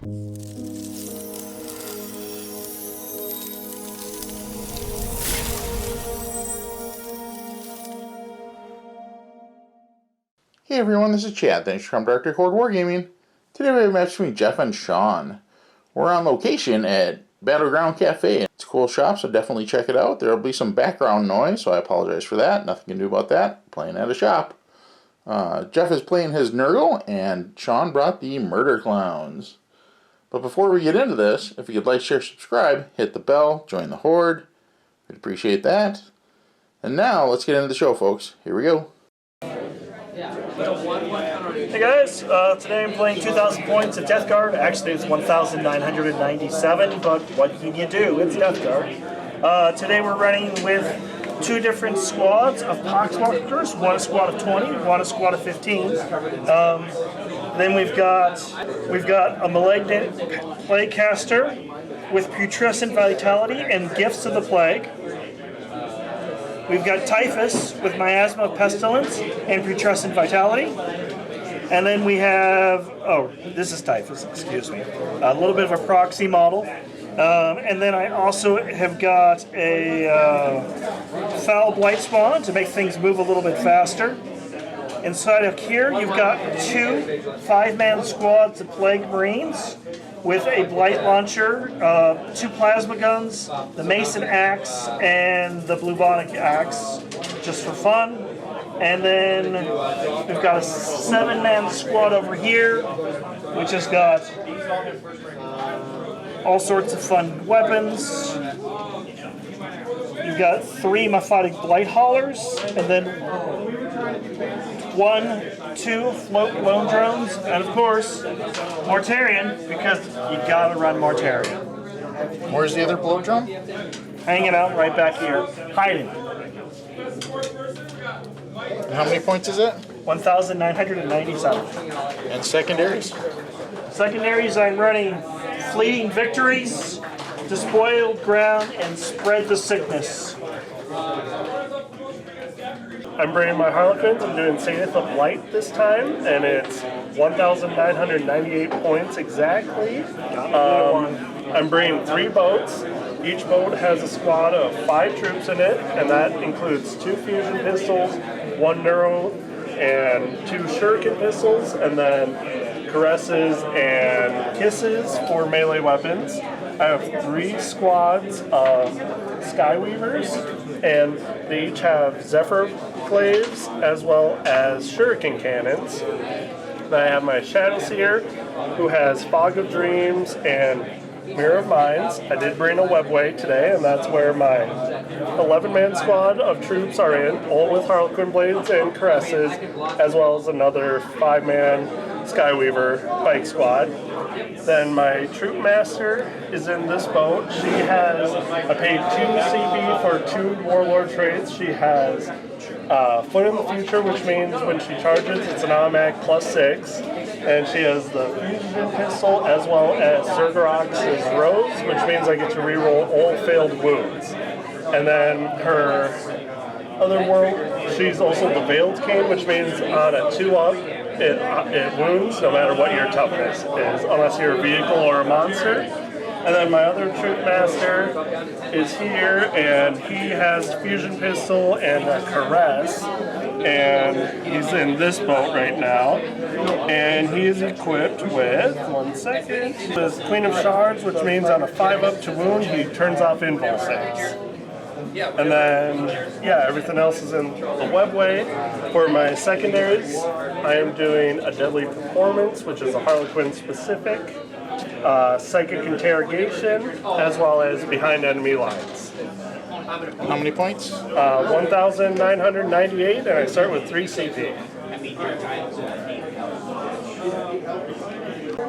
Hey everyone, this is Chad. Thanks for coming back to Record Wargaming. Today we have a match between Jeff and Shawn. We're on location at Battleground Cafe. It's a cool shop, so definitely check it out. There will be some background noise, so I apologize for that. Nothing you can do about that. Playing at a shop. Jeff is playing his Nurgle, and Shawn brought the Murder Clowns. But before we get into this, if you could like, share, subscribe, hit the bell, join the Horde. We'd appreciate that. And now, let's get into the show, folks. Here we go. Hey guys, today I'm playing 2,000 points of Death Guard. Actually it's 1,997, but what can you do? It's Death Guard. Today we're running with two different squads of Poxwalkers, one a squad of 20, one a squad of 15. Then we've got a Malignant Plague Caster with Putrescent Vitality and Gifts of the Plague. We've got Typhus with Miasma of Pestilence and Putrescent Vitality. And then we have, oh, this is Typhus, excuse me. A little bit of a proxy model. And then I also have got a Foul Blight Spawn to make things move a little bit faster. Inside of here, you've got two 5-man squads of Plague Marines with a Blight Launcher, 2 Plasma Guns, the Mason Axe, and the Bluebonic Axe, just for fun. And then we've got a 7-man squad over here, which has got all sorts of fun weapons. You've got 3 Mephotic Blight Haulers, and then 2 Float Lone Drones, and of course, Mortarion, because you gotta run Mortarion. Where's the other blow drum? Hanging out right back here, hiding. And how many points is it? 1,997. And secondaries? Secondaries, I'm running Fleeting Victories, Despoiled Ground, and Spread the Sickness. I'm bringing my Harlequins. I'm doing Saith of Light this time, and it's 1,998 points exactly. I'm bringing 3 boats. Each boat has a squad of 5 troops in it, and that includes 2 fusion pistols, 1 neuro, and 2 shuriken pistols, and then caresses and kisses for melee weapons. I have 3 squads of Skyweavers, and they each have Zephyr Claves as well as shuriken cannons. Then I have my Shadowseer, who has Fog of Dreams and Mirror of Minds. I did bring a Webway today, and that's where my 11-man squad of troops are in, all with Harlequin Blades and Caresses, as well as another 5-man Skyweaver bike squad. Then my Troop Master is in this boat. She has, I paid 2 CP for 2 Warlord traits. She has Foot in the Future, which means when she charges, it's an automatic +6. And she has the Fusion Pistol as well as Zergarox's Rose, which means I get to reroll all failed wounds. And then her other world, she's also the Veiled Cane, which means on a 2-up, it wounds no matter what your toughness is, unless you're a vehicle or a monster. And then my other Troop Master is here, and he has Fusion Pistol and a Caress, and he's in this boat right now. And he is equipped with, one second, this Queen of Shards, which means on a 5-up to wound, he turns off invul saves. And then, yeah, everything else is in the Webway. For my secondaries, I am doing a Deadly Performance, which is a Harlequin specific, Psychic Interrogation, as well as Behind Enemy Lines. How many points? 1,998, and I start with 3 CP.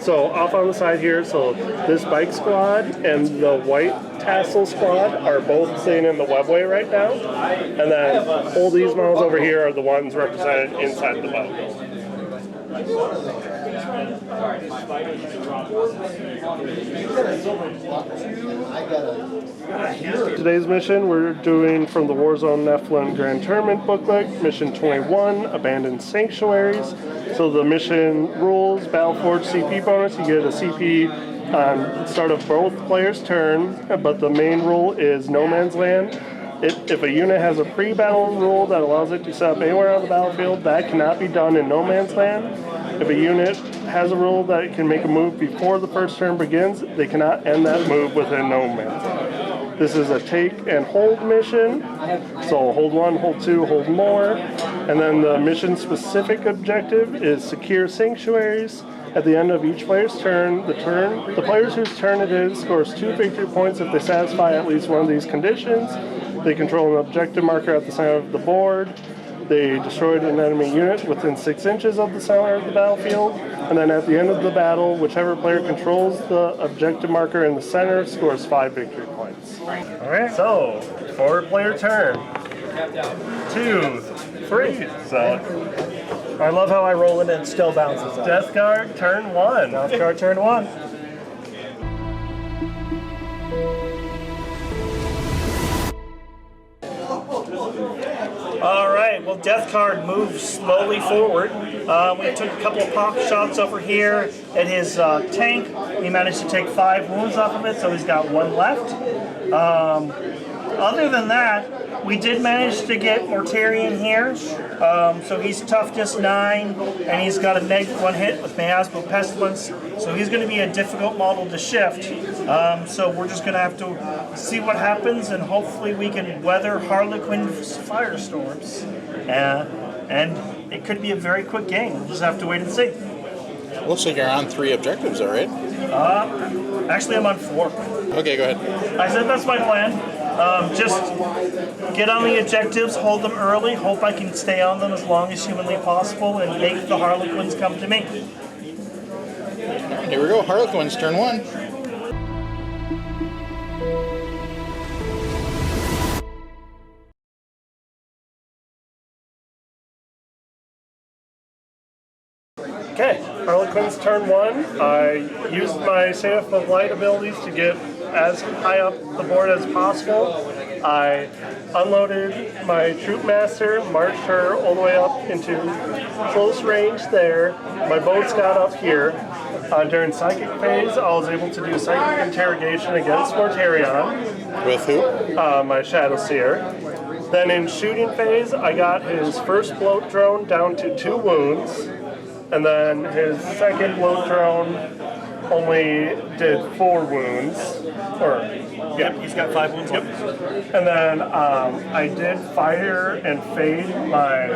So off on the side here, so this bike squad and the white tassel squad are both sitting in the Webway right now. And then all these models over here are the ones represented inside the boat. Today's mission, we're doing from the Warzone Nephilim Grand Tournament booklet, Mission 21, Abandoned Sanctuaries. So the mission rules, Battleforge CP bonus, you get a CP on start of both players' turn, but the main rule is No Man's Land. If a unit has a pre-battle rule that allows it to set up anywhere on the battlefield, that cannot be done in No Man's Land. If a unit has a rule that it can make a move before the first turn begins, they cannot end that move within No Man's Land. This is a take and hold mission, so hold one, hold two, hold more, and then the mission specific objective is secure sanctuaries. At the end of each player's turn, the players whose turn it is scores 2 victory points if they satisfy at least one of these conditions. They control an objective marker at the center of the board. They destroyed an enemy unit within 6 inches of the center of the battlefield. And then at the end of the battle, whichever player controls the objective marker in the center scores 5 victory points. Alright, so 4-player turn. 2, 3. So I love how I roll it and it still bounces up. Death Guard turn 1. Death Guard turn 1. Alright, well Death Guard moves slowly forward. We took a couple of pop shots over here at his tank. He managed to take 5 wounds off of it, so he's got 1 left. Other than that, we did manage to get Mortarion here. So he's toughness 9, and he's got a -1 hit with Miasma Pestilence. So he's going to be a difficult model to shift. So we're just going to have to see what happens, and hopefully we can weather Harlequin's firestorms. And it could be a very quick game. We'll just have to wait and see. Looks like you're on 3 objectives, all right? Actually, I'm on 4. Okay, go ahead. I said that's my plan. Just get on the objectives, hold them early, hope I can stay on them as long as humanly possible, and make the Harlequins come to me. Here we go, Harlequins, turn 1. Okay, Harlequins turn 1. I used my Safe of Light abilities to get as high up the board as possible. I unloaded my Troop Master, marched her all the way up into close range there. My boats got up here. During Psychic phase, I was able to do Psychic Interrogation against Mortarion. With who? My Shadow Seer. Then in Shooting phase, I got his first Bloat Drone down to 2 wounds. And then his second Bloat Drone only did 4 wounds. Yep, he's got 5 wounds left. And then I did fire and fade my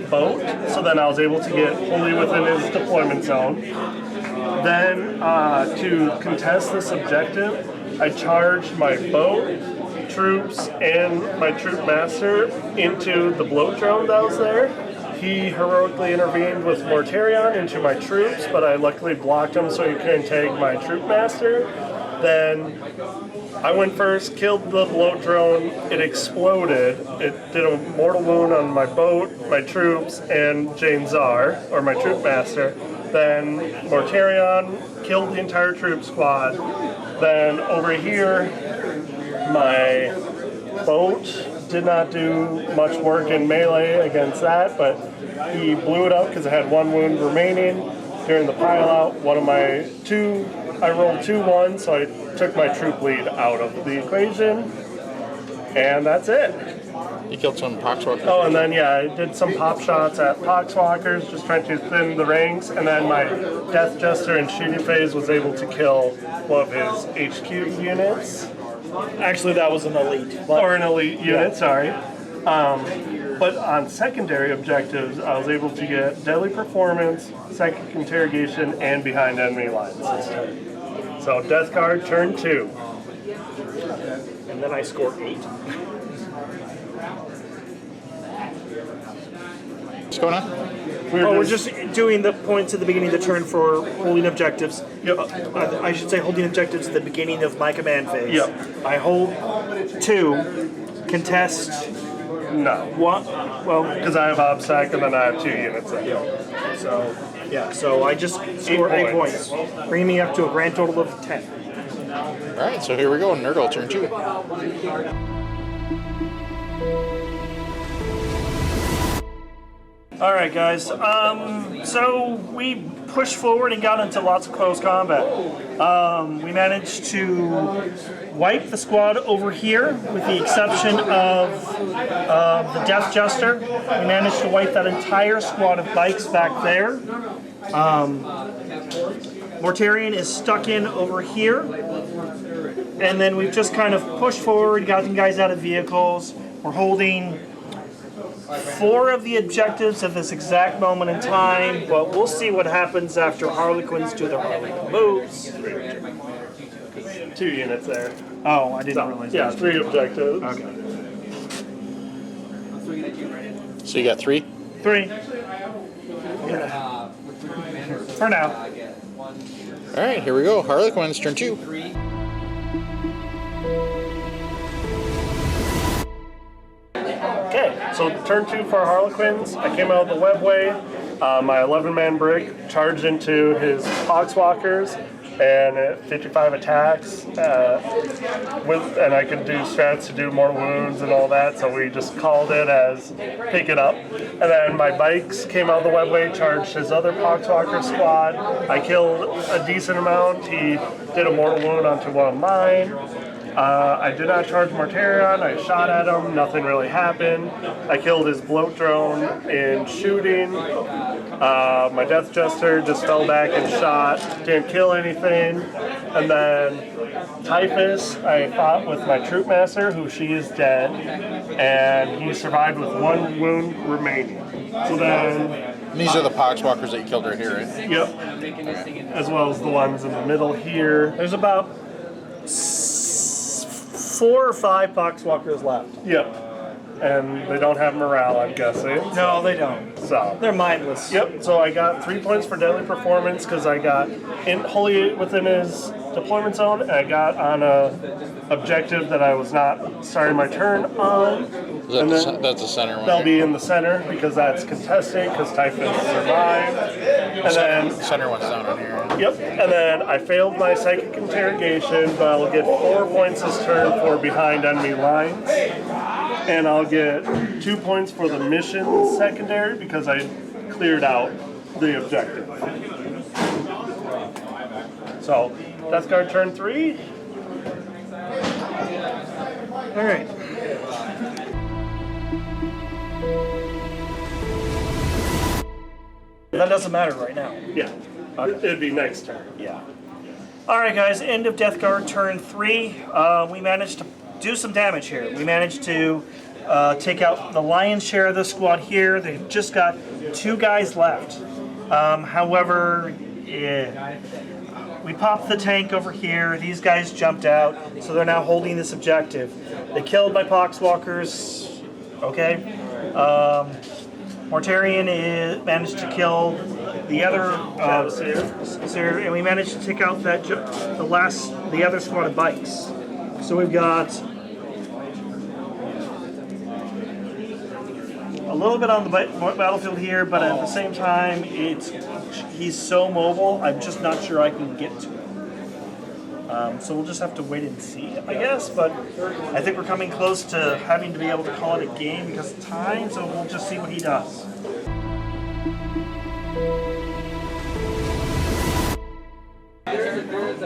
boat, so then I was able to get fully within his deployment zone. Then to contest this objective, I charged my boat, troops, and my Troop Master into the Bloat Drone that was there. He heroically intervened with Mortarion into my troops, but I luckily blocked him so he couldn't take my Troop Master. Then I went first, killed the Bloat Drone, it exploded. It did a mortal wound on my boat, my troops, and Jane Czar, or my Troop Master. Then Mortarion killed the entire troop squad. Then over here, my boat did not do much work in melee against that, but he blew it up because it had 1 wound remaining. During the pile out, I rolled 2 1s, so I took my troop lead out of the equation, and that's it. You killed some Poxwalkers? Oh, and then yeah, I did some pop shots at Poxwalkers, just trying to thin the ranks, and then my Death Jester in Shooting phase was able to kill one of his HQ units. Actually, that was an elite. Or an elite unit, sorry. But on secondary objectives, I was able to get Deadly Performance, Psychic Interrogation, and Behind Enemy Lines this turn. So Death Guard turn 2. And then I scored 8. What's going on? We're just doing the points at the beginning of the turn for holding objectives. Yep. I should say holding objectives at the beginning of my command phase. Yep. I hold 2, contest No. 1. Well, Because I have OBSEC and then I have 2 units there. so Yeah, so I just scored 8 points, bringing me up to a grand total of 10. Alright, so here we go. Nurgle, turn 2. Alright guys, so we pushed forward and got into lots of close combat. We managed to wipe the squad over here with the exception of the Death Jester. We managed to wipe that entire squad of bikes back there. Mortarion is stuck in over here. And then we've just kind of pushed forward, gotten guys out of vehicles. We're holding 4 of the objectives at this exact moment in time, but we'll see what happens after Harlequins do their Harlequin moves. 2 units there. Oh, I didn't realize Yeah, that. 3 objectives. Okay. So you got 3? 3. For now. Alright, here we go. Harlequins, turn 2. Okay, so turn 2 for Harlequins. I came out of the webway. My 11-man brick charged into his Poxwalkers and 55 attacks. And I could do strats to do more wounds and all that, so we just called it as pick it up. And then my bikes came out of the webway, charged his other Poxwalker squad. I killed a decent amount. He did a mortal wound onto one of mine. I did not charge Mortarion. I shot at him. Nothing really happened. I killed his bloat drone in shooting. My Death Jester just fell back and shot. Didn't kill anything. And then Typhus, I fought with my Troop Master, who she is dead. And he survived with 1 wound remaining. So then... And these are the Poxwalkers that you killed right here, right? Yep. As well as the ones in the middle here. There's about 4 or 5 Poxwalkers left. Yep. And they don't have morale, I'm guessing. No, they don't. So They're mindless. yep. So I got 3 points for deadly performance because I got wholly within his deployment zone, and I got on a objective that I was not starting my turn on. And then That's the center one. they'll be in the center because that's contested because Typhus survived. And then Center one's down on here. yep. And then I failed my psychic interrogation, but I'll get 4 points this turn for behind enemy lines. And I'll get 2 points for the mission secondary because I cleared out the objective. So, Death Guard turn 3. Alright. That doesn't matter right now. Yeah. It'd be next turn. Yeah. Alright guys, end of Death Guard turn 3. We managed to do some damage here. We managed to take out the lion's share of the squad here. They've just got 2 guys left. However, we popped the tank over here. These guys jumped out, so they're now holding this objective. They killed my Poxwalkers. Okay. Mortarion managed to kill the other Seer, and we managed to take out that the other squad of bikes. So we've got a little bit on the battlefield here, but at the same time, he's so mobile. I'm just not sure I can get to him. So we'll just have to wait and see, I guess. But I think we're coming close to having to be able to call it a game because of time. So we'll just see what he does.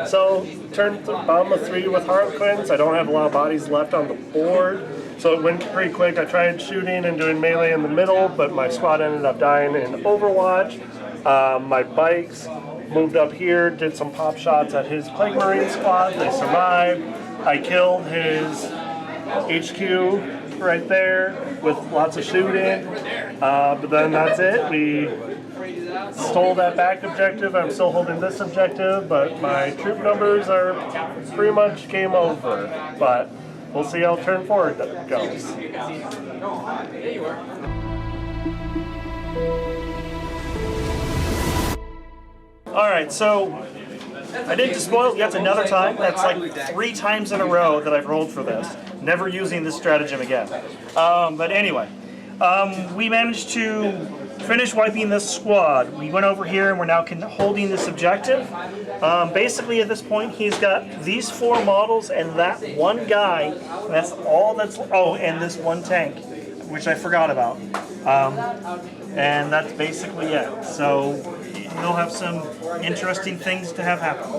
So, turn bomb of 3 with Harlequins. I don't have a lot of bodies left on the board, so it went pretty quick. I tried shooting and doing melee in the middle, but my squad ended up dying in Overwatch. My bikes moved up here, did some pop shots at his Plague Marine squad. They survived. I killed his HQ right there with lots of shooting, but then that's it. We stole that back objective. I'm still holding this objective, but my troop numbers are pretty much game over. But we'll see how turn 4 goes. Alright, so I did despoil yet another time. That's like 3 times in a row that I've rolled for this. Never using this stratagem again. But anyway, we managed to finished wiping this squad. We went over here and we're now holding this objective. Basically at this point he's got these 4 models and that one guy. And that's all that's, oh, and this one tank, which I forgot about. And that's basically it. So he'll have some interesting things to have happen.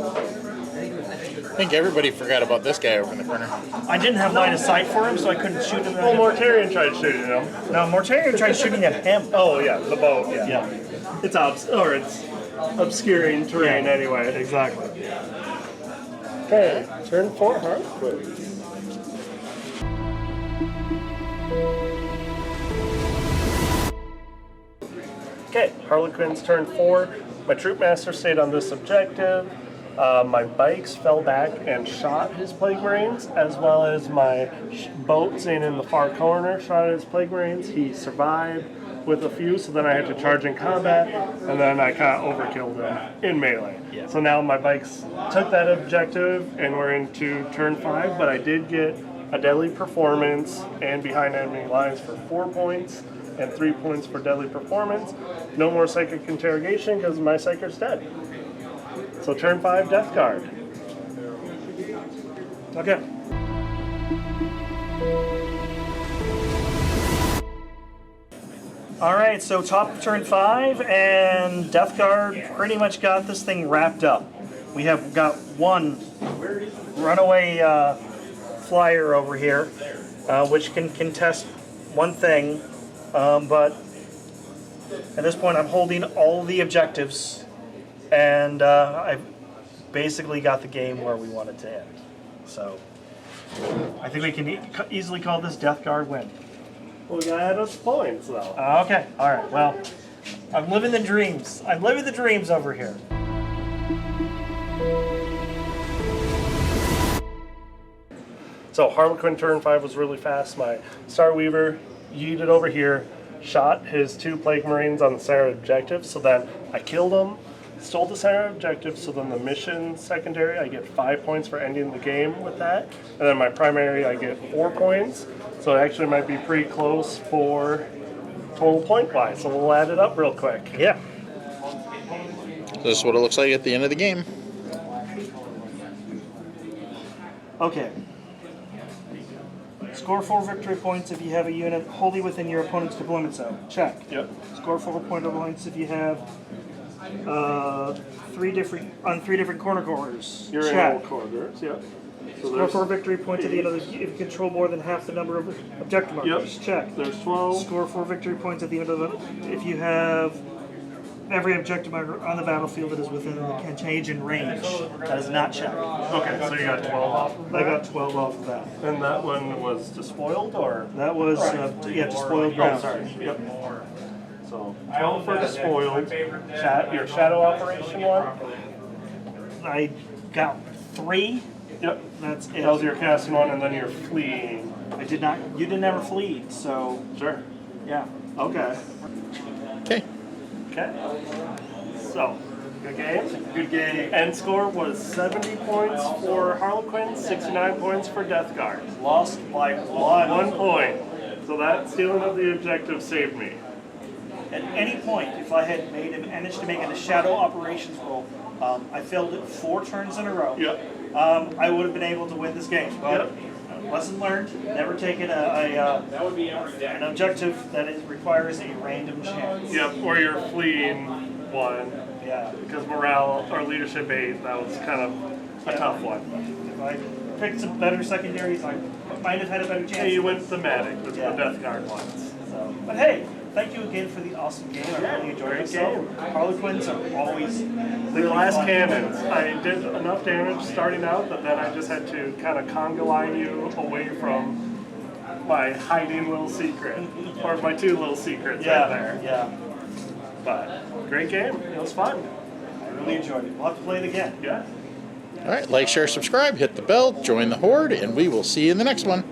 I think everybody forgot about this guy over in the corner. I didn't have line of sight for him, so I couldn't shoot him. Well, Mortarion tried shooting him. No, Mortarion tried shooting at him. Oh yeah, the boat. Yeah. Yeah. It's obscuring terrain anyway. Exactly. Okay, turn 4 Harlequins. Okay, Harlequins turn 4. My troop master stayed on this objective. My bikes fell back and shot his Plague Marines, as well as my boat staying in the far corner shot his Plague Marines. He survived with a few, so then I had to charge in combat, and then I kind of overkilled him in melee. Yeah. So now my bikes took that objective, and we're into turn 5, but I did get a deadly performance and behind enemy lines for 4 points, and 3 points for deadly performance. No more psychic interrogation because my psychic's dead. So turn 5, Death Guard. Okay. Alright, so top of turn 5, and Death Guard pretty much got this thing wrapped up. We have got one runaway flyer over here, which can contest one thing, but at this point I'm holding all the objectives, and I've basically got the game where we want it to end. So I think we can easily call this Death Guard win. Well, we gotta add us points though. Okay, alright, well, I'm living the dreams. I'm living the dreams over here. So Harlequin turn 5 was really fast. My Star Weaver yeeted over here, shot his 2 Plague Marines on the center objective, so then I killed him, stole the center objective, so then the mission secondary, I get 5 points for ending the game with that. And then my primary, I get 4 points. So it actually might be pretty close for total point-wise. So we'll add it up real quick. Yeah. This is what it looks like at the end of the game. Okay. Score 4 victory points if you have a unit wholly within your opponent's deployment zone. Check. Yep. Score 4 points if you have 3 different corner corners. You're Check. in all quarters. Yep. So Score 4 victory points at the end of the, if you control more than half the number of objective markers. Yep. Check. There's 12. Score 4 victory points at the end of the, if you have every objective marker on the battlefield that is within the contagion range. That is not checked. Okay, so you got 12 off of that? I got 12 off of that. And that one was despoiled, or? That was, yeah, despoiled ground. Oh, sorry. Yep. So 12 for despoiled. Your shadow operation one? I got 3. Yep. That's it. That was your casting one, and then your fleeing. I did not. You didn't ever flee, so Sure. yeah. Okay. Okay. Okay. So, good game. Good game. End score was 70 points for Harlequins, 69 points for Death Guard. Lost by 1. 1 point. So that stealing of the objective saved me. At any point, if I had managed to make it a shadow operations roll, I failed it 4 turns in a row. Yep. I would have been able to win this game. But Yep. lesson learned: never take an objective that requires a random chance. Yep. Or your fleeing one. Yeah. Because morale or leadership 8, that was kind of a tough one. If I picked some better secondaries, I might have had a better chance. Yeah, you went thematic with Yeah. the Death Guard ones. So, but hey, thank you again for the awesome game. I really enjoyed great myself. game. Harlequins are always The last cannons, I did enough damage starting out, but then I just had to kind of conga line you away from my hiding little secret, or my 2 little secrets right there. Yeah. But great game, it was fun. I really enjoyed it. We'll have to play it again. Yeah. All right. Like, share, subscribe, hit the bell, join the horde, and we will see you in the next one.